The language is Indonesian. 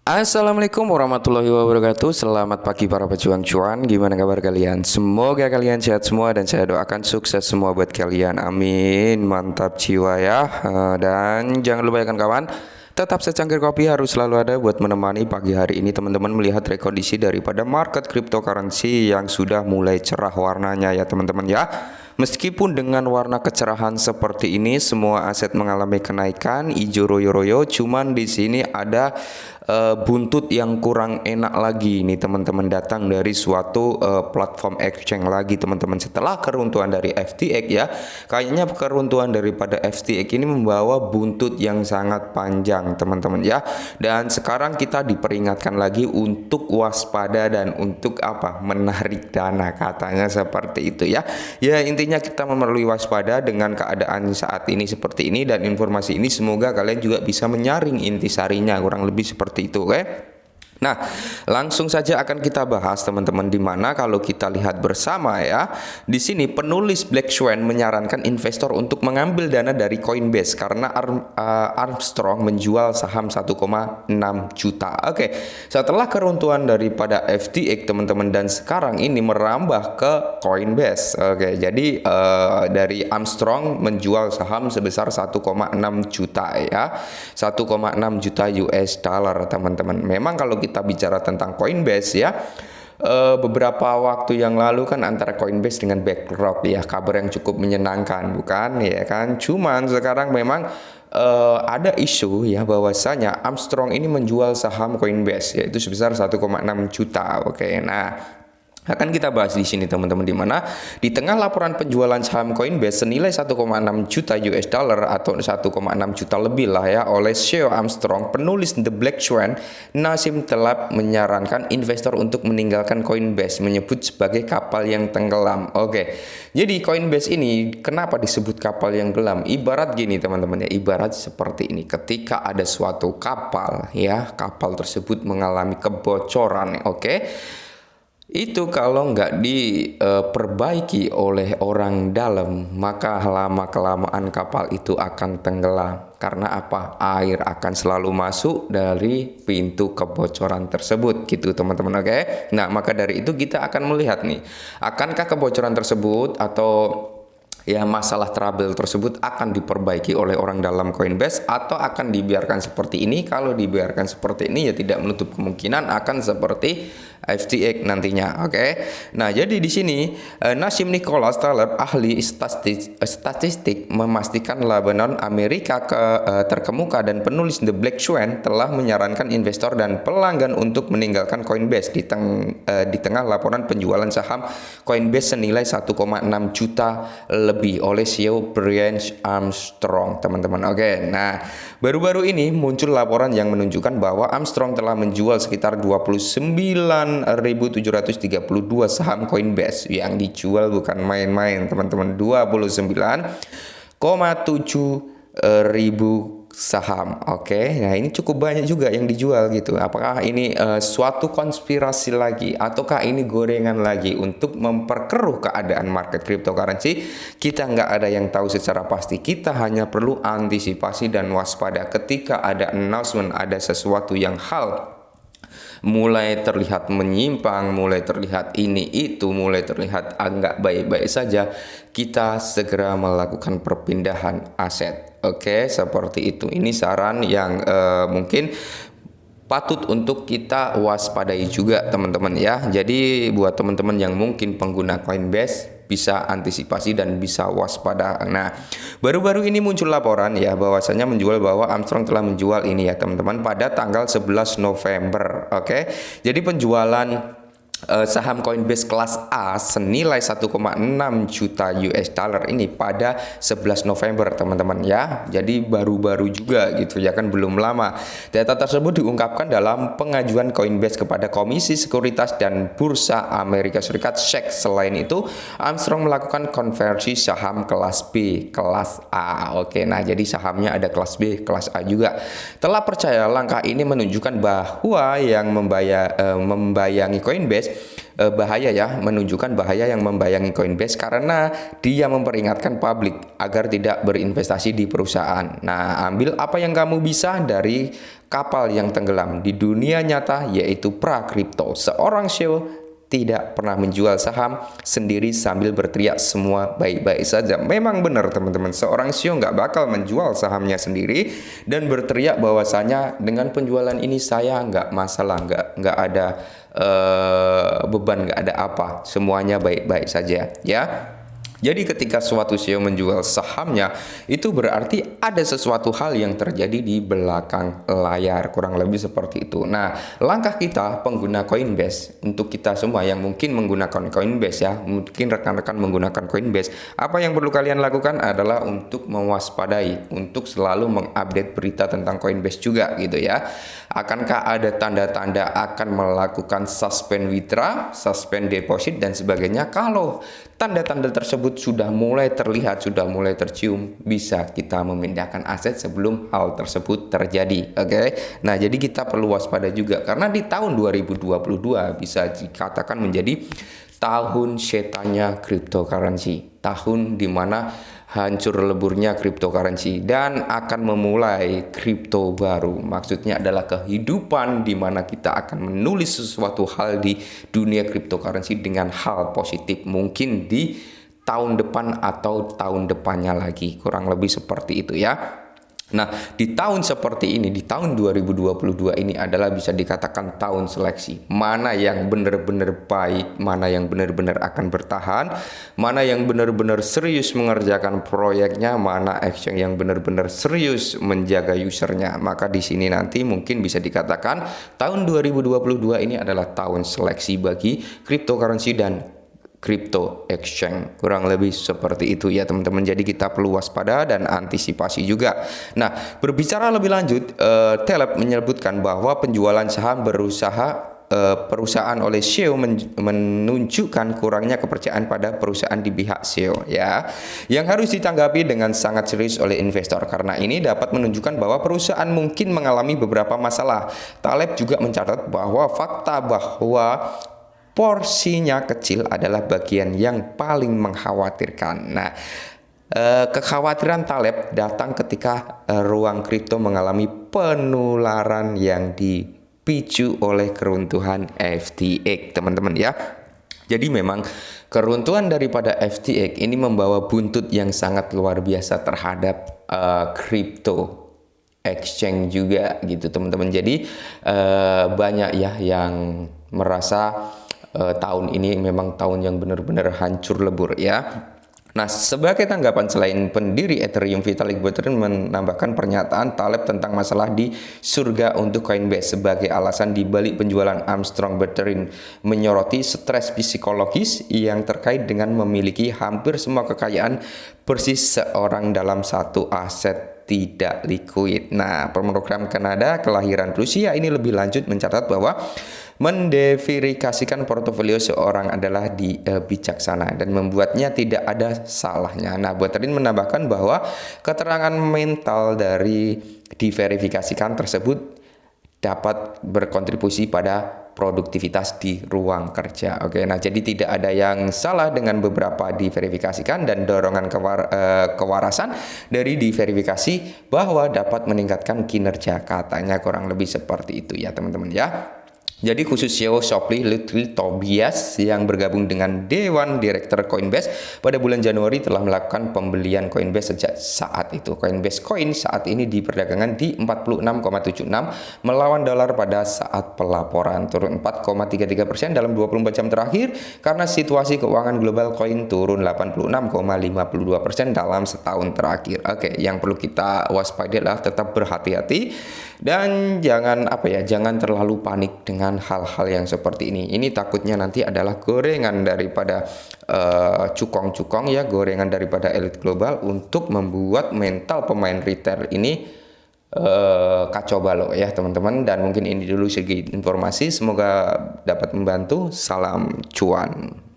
Assalamualaikum warahmatullahi wabarakatuh. Selamat pagi para pejuang cuan. Gimana kabar kalian? Semoga kalian sehat semua dan saya doakan sukses semua buat kalian. Amin. Mantap jiwa ya. Dan jangan lupa ya kawan, tetap secangkir kopi harus selalu ada buat menemani pagi hari ini teman-teman melihat rekondisi daripada market cryptocurrency yang sudah mulai cerah warnanya ya teman-teman ya. Meskipun dengan warna kecerahan seperti ini, semua aset mengalami kenaikan, hijau royo-royo. Cuman di sini ada buntut yang kurang enak lagi nih teman-teman, datang dari suatu platform exchange lagi teman-teman. Setelah keruntuhan dari FTX ya, kayaknya keruntuhan daripada FTX ini membawa buntut yang sangat panjang teman-teman ya. Dan sekarang kita diperingatkan lagi untuk waspada dan untuk apa? Menarik dana, katanya seperti itu ya. Ya intinya kita memerlukan waspada dengan keadaan saat ini seperti ini, dan informasi ini semoga kalian juga bisa menyaring intisarinya, kurang lebih seperti itu, oke? Nah, langsung saja akan kita bahas teman-teman, di mana kalau kita lihat bersama ya, di sini penulis Black Swan menyarankan investor untuk mengambil dana dari Coinbase karena Armstrong menjual saham 1,6 juta. Oke, setelah keruntuhan daripada FTX teman-teman, dan sekarang ini merambah ke Coinbase. Oke, jadi dari Armstrong menjual saham sebesar 1,6 juta ya, 1,6 juta US dollar teman-teman. Memang kalau kita bicara tentang Coinbase ya, beberapa waktu yang lalu kan antara Coinbase dengan BlackRock ya, kabar yang cukup menyenangkan bukan ya kan. Cuman sekarang memang ada isu ya bahwasanya Armstrong ini menjual saham Coinbase yaitu sebesar 1,6 juta. Oke, nah akan kita bahas di sini teman-teman, di mana di tengah laporan penjualan saham Coinbase senilai 1,6 juta US dollar atau 1,6 juta lebih lah ya oleh CEO Armstrong, penulis The Black Swan Nassim Taleb menyarankan investor untuk meninggalkan Coinbase, menyebut sebagai kapal yang tenggelam. Oke, jadi Coinbase ini kenapa disebut kapal yang tenggelam? Ibarat gini teman-teman ya, ibarat seperti ini, ketika ada suatu kapal ya, kapal tersebut mengalami kebocoran, oke, itu kalau nggak diperbaiki oleh orang dalam, maka lama-kelamaan kapal itu akan tenggelam. Karena apa? Air akan selalu masuk dari pintu kebocoran tersebut gitu teman-teman, oke? Nah, maka dari itu kita akan melihat nih, akankah kebocoran tersebut atau ya masalah trouble tersebut akan diperbaiki oleh orang dalam Coinbase atau akan dibiarkan seperti ini. Kalau dibiarkan seperti ini ya tidak menutup kemungkinan akan seperti FTX nantinya, oke? Nah, jadi di sini Nassim Nicholas Taleb, ahli statistik memastikan Lebanon Amerika terkemuka dan penulis The Black Swan telah menyarankan investor dan pelanggan untuk meninggalkan Coinbase di tengah laporan penjualan saham Coinbase senilai 1,6 juta lebih oleh CEO Brian Armstrong teman-teman. Oke, nah baru-baru ini muncul laporan yang menunjukkan bahwa Armstrong telah menjual sekitar 29.732 saham Coinbase. Yang dijual bukan main-main teman-teman, 29,7 ribu saham. Oke, nah ini cukup banyak juga yang dijual gitu. Apakah ini suatu konspirasi lagi ataukah ini gorengan lagi untuk memperkeruh keadaan market cryptocurrency? Kita nggak ada yang tahu secara pasti. Kita hanya perlu antisipasi dan waspada ketika ada announcement, ada sesuatu yang hal mulai terlihat menyimpang, mulai terlihat ini itu, mulai terlihat agak baik-baik saja, kita segera melakukan perpindahan aset. Oke, seperti itu. Ini saran yang mungkin patut untuk kita waspadai juga teman-teman ya. Jadi buat teman-teman yang mungkin pengguna Coinbase, bisa antisipasi dan bisa waspada. Nah, baru-baru ini muncul laporan ya bahwasanya menjual, bahwa Armstrong telah menjual ini ya teman-teman pada tanggal 11 November. Oke. Jadi penjualan saham Coinbase kelas A senilai 1,6 juta US dollar ini pada 11 November teman-teman ya. Jadi baru-baru juga gitu ya kan, belum lama. Data tersebut diungkapkan dalam pengajuan Coinbase kepada Komisi Sekuritas dan Bursa Amerika Serikat SEC. Selain itu, Armstrong melakukan konversi saham kelas B, kelas A. Oke, nah jadi sahamnya ada kelas B, kelas A juga. Telah percaya langkah ini menunjukkan bahwa yang membayangi Coinbase bahaya ya, menunjukkan bahaya yang membayangi Coinbase karena dia memperingatkan publik agar tidak berinvestasi di perusahaan. Nah, ambil apa yang kamu bisa dari kapal yang tenggelam di dunia nyata, yaitu pra-kripto. Seorang CEO tidak pernah menjual saham sendiri sambil berteriak semua baik-baik saja. Memang benar teman-teman, seorang CEO nggak bakal menjual sahamnya sendiri dan berteriak bahwasanya dengan penjualan ini saya nggak masalah, nggak ada beban, nggak ada apa, semuanya baik-baik saja ya. Jadi ketika suatu CEO menjual sahamnya, itu berarti ada sesuatu hal yang terjadi di belakang layar, kurang lebih seperti itu. Nah, langkah kita pengguna Coinbase, untuk kita semua yang mungkin menggunakan Coinbase ya, mungkin rekan-rekan menggunakan Coinbase, apa yang perlu kalian lakukan adalah untuk mewaspadai, untuk selalu mengupdate berita tentang Coinbase juga gitu ya. Akankah ada tanda-tanda akan melakukan suspend withdraw, suspend deposit dan sebagainya? Kalau tanda-tanda tersebut sudah mulai terlihat, sudah mulai tercium, bisa kita memindahkan aset sebelum hal tersebut terjadi. Oke. Nah, jadi kita perlu waspada juga karena di tahun 2022 bisa dikatakan menjadi tahun setannya cryptocurrency. Tahun dimana hancur leburnya cryptocurrency dan akan memulai kripto baru. Maksudnya adalah kehidupan di mana kita akan menulis sesuatu hal di dunia cryptocurrency dengan hal positif. Mungkin di tahun depan atau tahun depannya lagi. Kurang lebih seperti itu ya. Nah, di tahun seperti ini, di tahun 2022 ini adalah bisa dikatakan tahun seleksi. Mana yang benar-benar baik, mana yang benar-benar akan bertahan, mana yang benar-benar serius mengerjakan proyeknya, mana action yang benar-benar serius menjaga usernya. Maka di sini nanti mungkin bisa dikatakan tahun 2022 ini adalah tahun seleksi bagi cryptocurrency dan crypto exchange. Kurang lebih seperti itu ya teman-teman. Jadi kita perlu waspada dan antisipasi juga. Nah, berbicara lebih lanjut, Taleb menyebutkan bahwa penjualan saham perusahaan oleh CEO menunjukkan kurangnya kepercayaan pada perusahaan di pihak CEO ya, yang harus ditanggapi dengan sangat serius oleh investor karena ini dapat menunjukkan bahwa perusahaan mungkin mengalami beberapa masalah. Taleb juga mencatat bahwa fakta bahwa porsinya kecil adalah bagian yang paling mengkhawatirkan. Nah, kekhawatiran Taleb datang ketika ruang kripto mengalami penularan yang dipicu oleh keruntuhan FTX, teman-teman ya. Jadi memang keruntuhan daripada FTX ini membawa buntut yang sangat luar biasa terhadap kripto exchange juga gitu teman-teman. Jadi banyak ya yang merasa tahun ini memang tahun yang benar-benar hancur lebur ya. Nah, sebagai tanggapan selain pendiri Ethereum Vitalik Buterin menambahkan pernyataan Taleb tentang masalah di surga untuk Coinbase sebagai alasan dibalik penjualan Armstrong. Buterin menyoroti stres psikologis yang terkait dengan memiliki hampir semua kekayaan persis seorang dalam satu aset tidak likuid. Nah, pemrogram Kanada kelahiran Rusia ini lebih lanjut mencatat bahwa mendeverifikasikan portofolio seorang adalah bijaksana dan membuatnya tidak ada salahnya. Nah, Buterin menambahkan bahwa keterangan mental dari diverifikasikan tersebut dapat berkontribusi pada produktivitas di ruang kerja. Oke, nah jadi tidak ada yang salah dengan beberapa diverifikasikan dan dorongan kewarasan dari diverifikasi bahwa dapat meningkatkan kinerja, katanya kurang lebih seperti itu ya teman-teman ya. Jadi khusus CEO Shopee Lutfi Tobias yang bergabung dengan Dewan Direktur Coinbase pada bulan Januari telah melakukan pembelian Coinbase sejak saat itu. Coinbase Coin saat ini diperdagangkan di 46,76 melawan dolar pada saat pelaporan, turun 4,33% dalam 24 jam terakhir karena situasi keuangan global koin turun 86,52% dalam setahun terakhir. Oke, yang perlu kita waspadai adalah tetap berhati-hati dan jangan jangan terlalu panik dengan hal-hal yang seperti ini. Ini takutnya nanti adalah gorengan daripada cukong-cukong ya, gorengan daripada elit global untuk membuat mental pemain retail ini kacau balau ya teman-teman. Dan mungkin ini dulu segi informasi, semoga dapat membantu. Salam cuan.